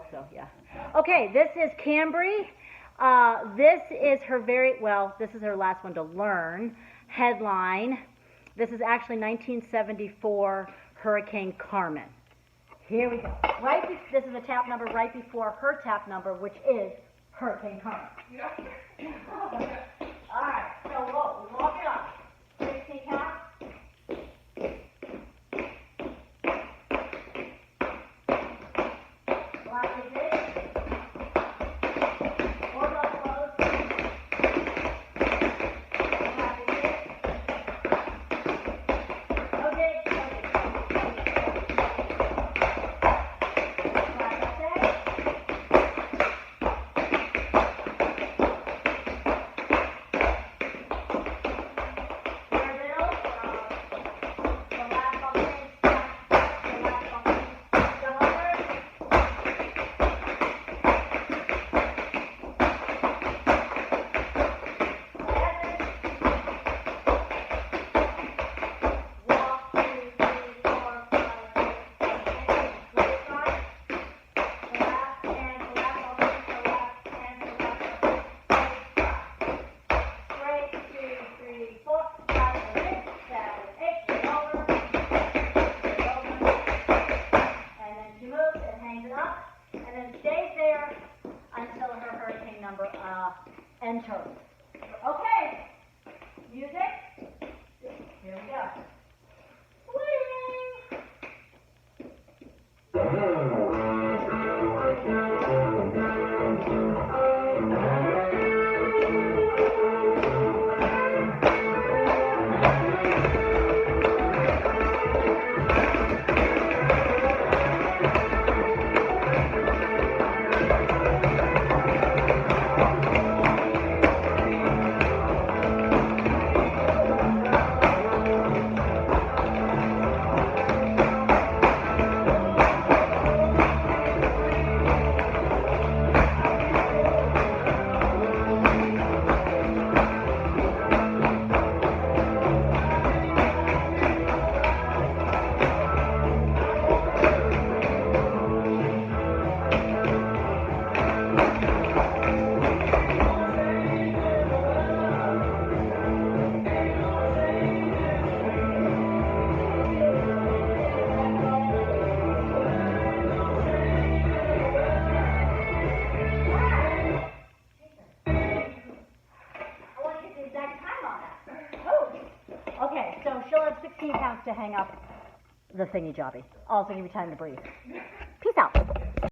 hope so, yeah. Okay, this is Cambry. This is her this is her last one to learn. Headline. This is actually 1974 Hurricane Carmen. Here we go. This is a tap number right before her tap number, which is Hurricane Carmen. Yeah. All right, so we'll walk it up. 16 count. Enter. Okay, music, here we go. Okay, so she'll have 16 counts to hang up the thingy-jobby. Also give you time to breathe. Peace out.